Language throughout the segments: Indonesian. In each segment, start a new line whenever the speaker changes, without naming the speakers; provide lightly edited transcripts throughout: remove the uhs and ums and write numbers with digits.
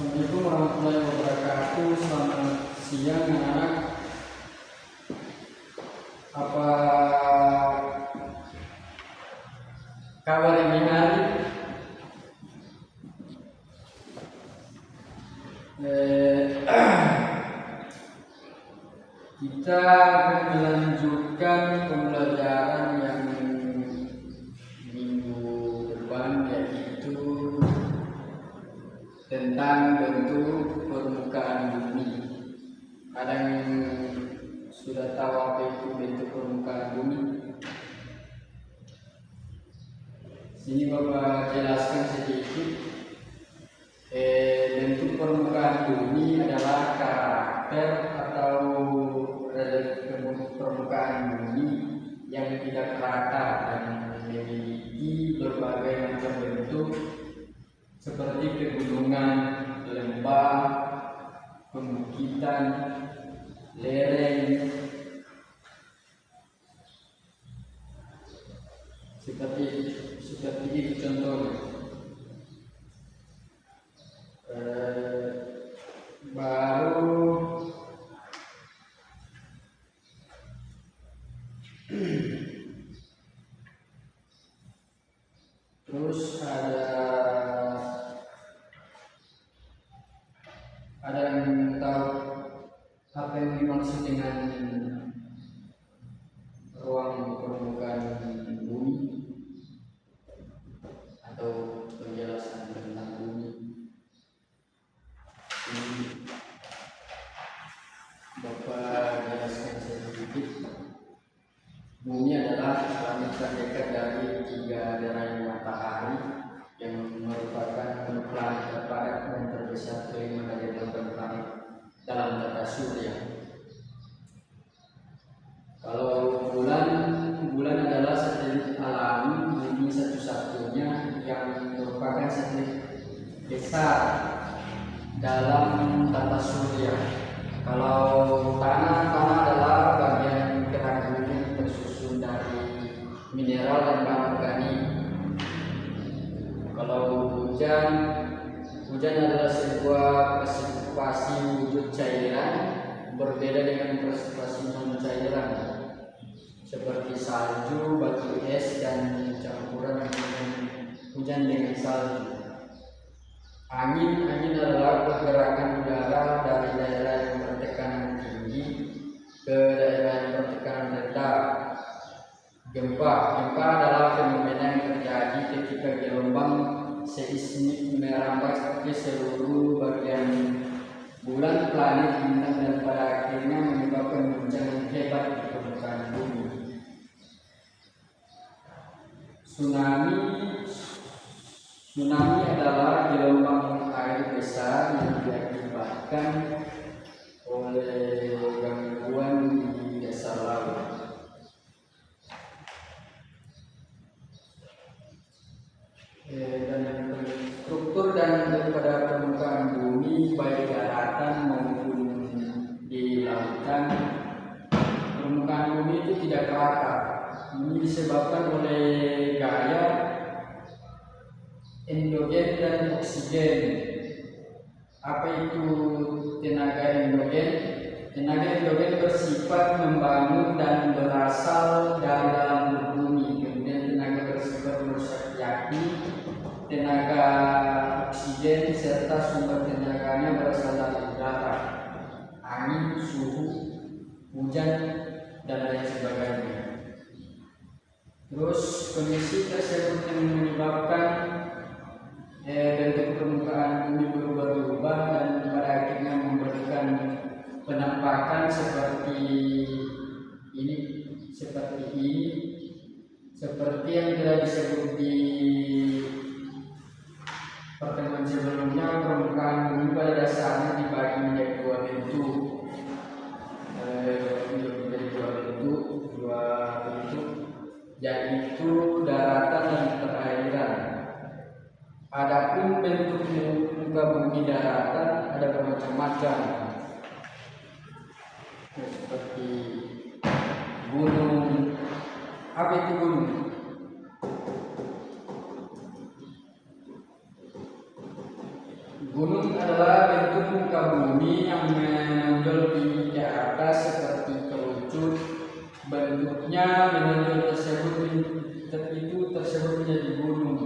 Assalamualaikum warahmatullahi wabarakatuh. Selamat siang anak-anak. Apa kabar ini hari? Kita akan melanjutkan pembelajaran yang minggu depan, yaitu tentang bentuk permukaan bumi. Ada yang sudah tahu apa itu bentuk permukaan bumi? Sini Bapak jelaskan sedikit. Bentuk permukaan bumi adalah karakter atau permukaan bumi yang tidak rata dan memiliki berbagai macam bentuk seperti pegunungan, lembah, pembukitan, lereng, seperti itu contohnya. Terus ada yang tahu apa yang dimaksud dengan ruang permukaan bumi atau penjelasan tentang bumi? Ini Bapak jelaskan sedikit. Bumi adalah planet terdekat dari 3 derai matahari yang merupakan planet terpadat dan terbesar kelima dari 8 planet dalam tata surya. Kalau bulan adalah satelit alami bumi satu-satunya yang merupakan satelit besar dalam tata surya. Kalau tanah adalah bagian gerak bumi tersusun dari mineral dan bahan organik. Kalau hujan adalah sebuah presipitasi wujud cairan, berbeda dengan presipitasi non cairan seperti salju, batu es, dan campuran hujan dengan salju. Angin adalah pergerakan udara dari daerah yang bertekanan tinggi ke daerah yang bertekanan rendah. Gempa adalah fenomena yang terjadi ketika gelombang seismik merambat ke seluruh bagian bulan, planet, bintang, dan pada akhirnya menyebabkan guncangan hebat di permukaan bumi. Tsunami adalah gelombang air besar yang diakibatkan oleh gangguan di dasar laut. Dan struktur dan daripada permukaan bumi, baik daratan maupun di lautan, permukaan bumi itu tidak rata. Ini disebabkan oleh gaya endogen dan oksigen. Apa itu tenaga endogen? Tenaga endogen bersifat membangun dan berasal dari dalam bumi. Kemudian tenaga bersifat merusak, yakni tenaga oksigen, serta sumber tenaganya berasal dari udara, angin, suhu, hujan, dan lain sebagainya. Terus kondisi tersebut yang menyebabkan bentuk permukaan bumi berubah-ubah dan pada akhirnya memberikan penampakan seperti ini, seperti yang telah disebut di pertemuan sebelumnya. Permukaan bumi pada dasarnya dibagi menjadi dua bentuk, yaitu daratan dan perairan. Adapun bentuk muka bumi daratan ada bermacam-macam, seperti gunung. Apa itu gunung? Gunung adalah bentuk muka bumi yang menonjol tinggi ke atas seperti kerucut. Bentuknya menonjol tersebut menjadi gunung,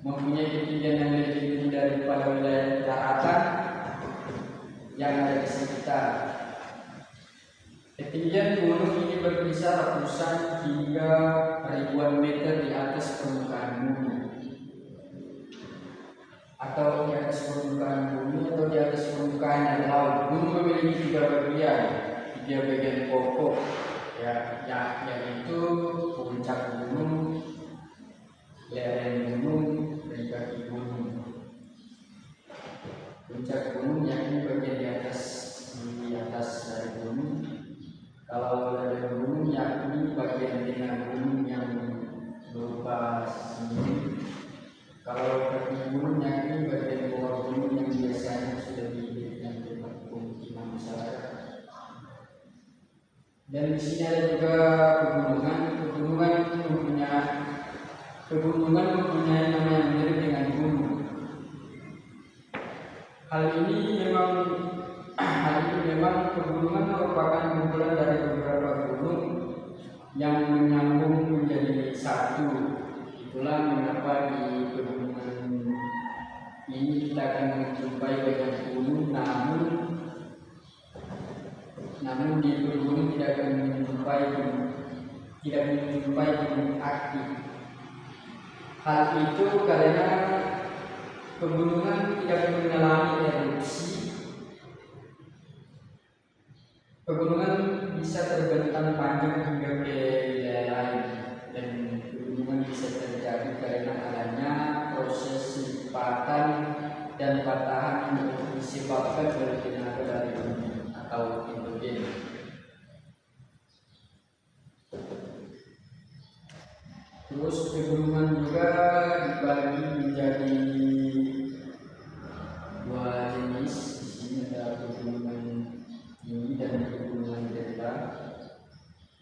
mempunyai ketinggian yang lebih tinggi daripada wilayah daratan yang ada di sekitar. Ketinggian gunung ini berkisar ratusan hingga ribuan meter di atas permukaan bumi, atau di atas permukaan bumi atau di atas permukaan laut. Gunung memiliki tiga bagian pokok, yaitu puncak gunung, lereng gunung, dan kaki gunung. Puncak gunung yakni bagian di atas dari gunung. Kalau lereng gunung yakni bagian tengah gunung yang berupa sendi. Kalau kaki gunung yakni bagian bawah gunung yang biasanya sudah dilihat dan pemukiman masyarakat. Dan di sini ada juga pegunungan mempunyai nama yang mirip dengan gunung. Hal ini memang pegunungan merupakan kumpulan dari beberapa gunung yang menyambung menjadi satu. Itulah mengapa di pegunungan ini kita akan menjumpai banyak gunung, namun di pegunungan tidak akan menjumpai gunung aktif. Hal itu karena pegunungan tidak mengalami erupsi. Pegunungan bisa terbentang panjang hingga ke wilayah lain, dan pegunungan bisa terjadi karena adanya proses lipatan dan patahan yang disebabkan oleh tenaga dari bumi atau hidrogen. Terus pegunungan juga dibagi menjadi dua jenis. Di sini ada pegunungan tinggi dan pegunungan rendah.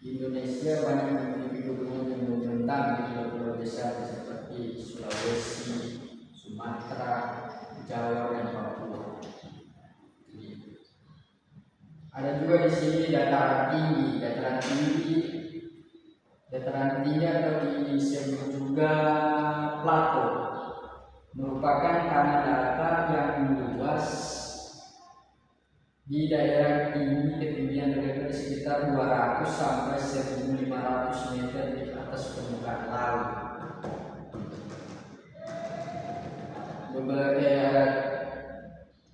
Di Indonesia banyak memiliki pegunungan yang membentang di pulau-pulau besar seperti Sulawesi, Sumatera, Jawa, dan Papua. Ada juga di sini dataran tinggi. Dataran tinggi atau disebut juga plato merupakan tanah datar yang luas di daerah tinggi. Ketinggian mereka sekitar 200 sampai 1.500 meter di atas permukaan laut.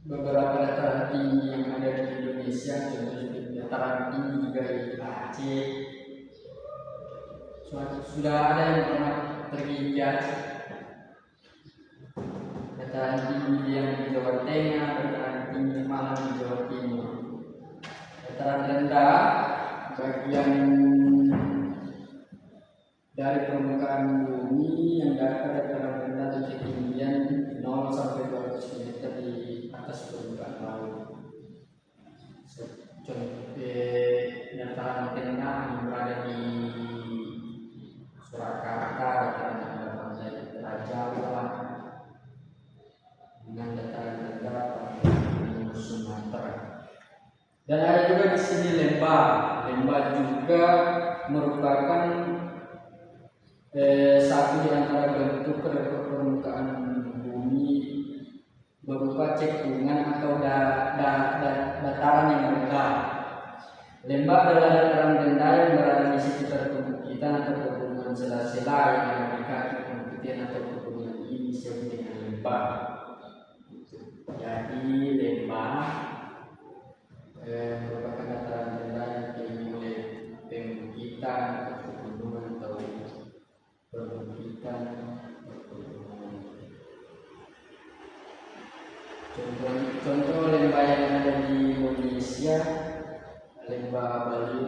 Beberapa dataran tinggi yang ada di Indonesia, contohnya dataran tinggi juga di Aceh. Sudah ada yang pernah pergi ke Aceh? Dataran tinggi yang di Jawa Tengah, dataran tinggi Malang di Jawa Timur. Dataran rendah bagian dari permukaan bumi yang dapat dataran rendah di ketinggian 0 sampai 200 meter di atas permukaan laut. Contoh dataran tengah yang berada di Surakarta, dataran rendah pantai Jawa, dengan dataran rendah pantai Sumatera. Dan ada juga di sini lembah. Lembah juga merupakan satu di antara bentuk permukaan bumi berupa cekungan atau dataran yang rendah. Lembah adalah dataran rendah yang berada di sekitar perbukitan atau pegunungan sela-sela yang mendekati perbukitan atau pegunungan ini disebut dengan lembah. Jadi lembah merupakan dataran rendah yang dipenuhi oleh perbukitan atau pegunungan atau perbukitan. Contoh lembah yang ada di Indonesia, lembah Bali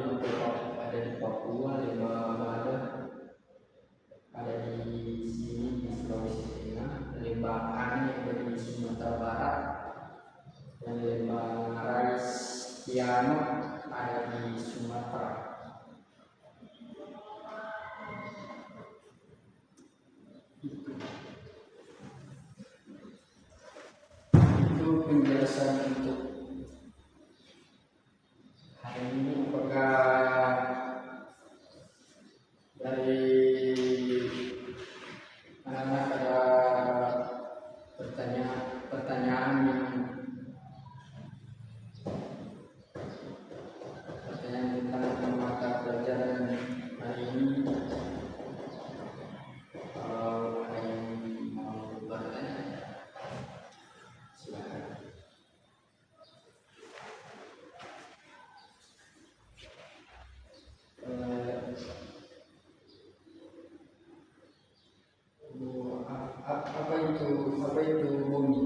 ada di Papua, lembah Bada ada di sini di Sulawesi Tengah, lembah Ani yang ada di Sumatera Barat, dan lembah Rais Tiano ada di Sumatera. pesan untuk hari ini? Apakah dari anak-anak ada pertanyaan tentang mata pelajaran hari ini? Kalau ada yang mau bertanya, silakan. Apa itu bumi?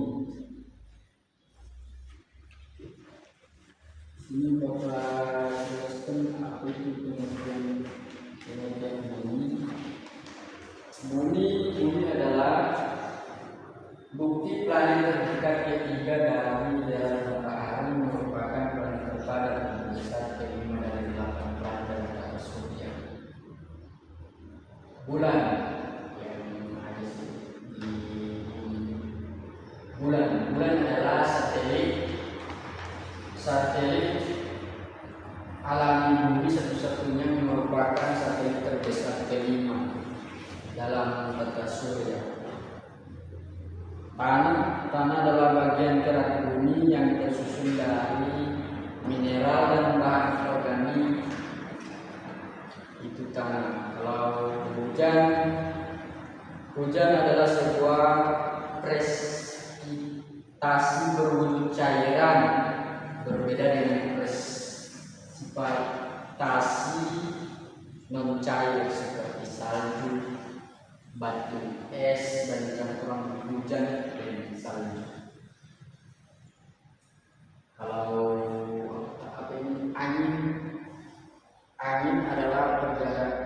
Ini Bapak jelaskan apa itu pengertian bumi. Bumi adalah bukti planet terdekat ketiga dari matahari, merupakan planet terpadat terbesar kelima dari 8 planet dalam tata surya. Bulan yang ada di bulan adalah satelit alami bumi satu-satunya, merupakan satelit terbesar kelima dalam tata surya. Tanah adalah bagian kerak bumi yang tersusun dari mineral dan bahan organik. Itu tanah. Kalau hujan adalah sebuah presipitasi berwujud cairan, berbeda dengan presipitasi non cair seperti salju, batu es, dan campuran hujan dan salju. Kalau angin adalah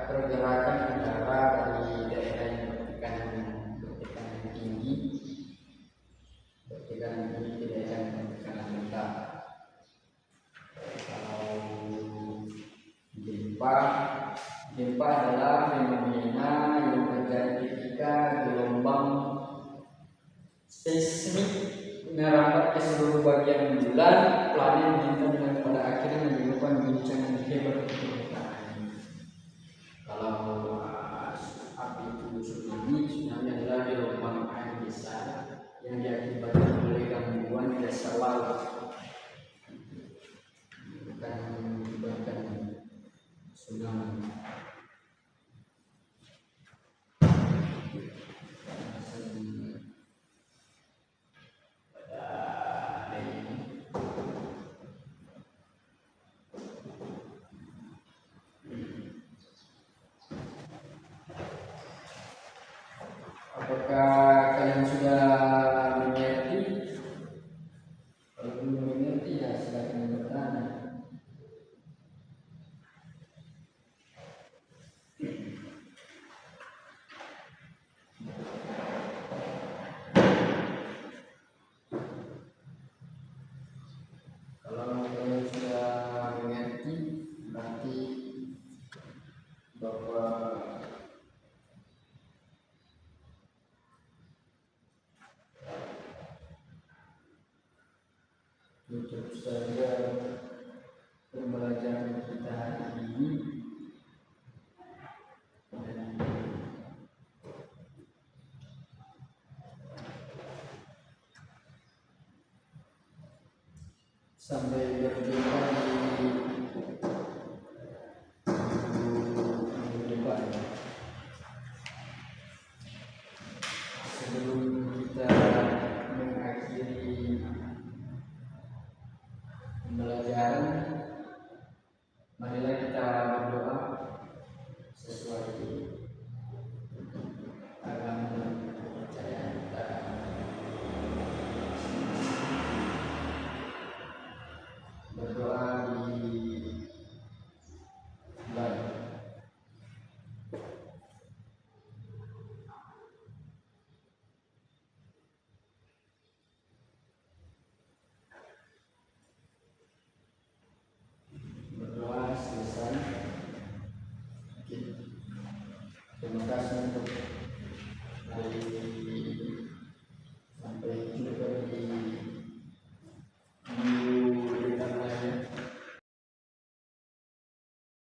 pergerakan udara dari daerah yang bertekanan tinggi ke daerah yang bertekanan rendah. Kalau gempa adalah fenomena yang terjadi ketika gelombang seismik merambat ke seluruh bagian bulan, planet, bintang, dan pada akhirnya menyebabkan guncangan hebat di permukaan. Kalau api itu tsunami adalah gelombang air besar yang diakibatkan oleh gangguan dasar laut, bukan menyebabkan tsunami. Apakah kalian sudah mengerti? Kalau belum mengerti, ya silakan bertanya. Kalau kalian sudah mengerti, berarti bahwa tutup saja pembelajaran kita hari ini. Dan sampai berjumpa di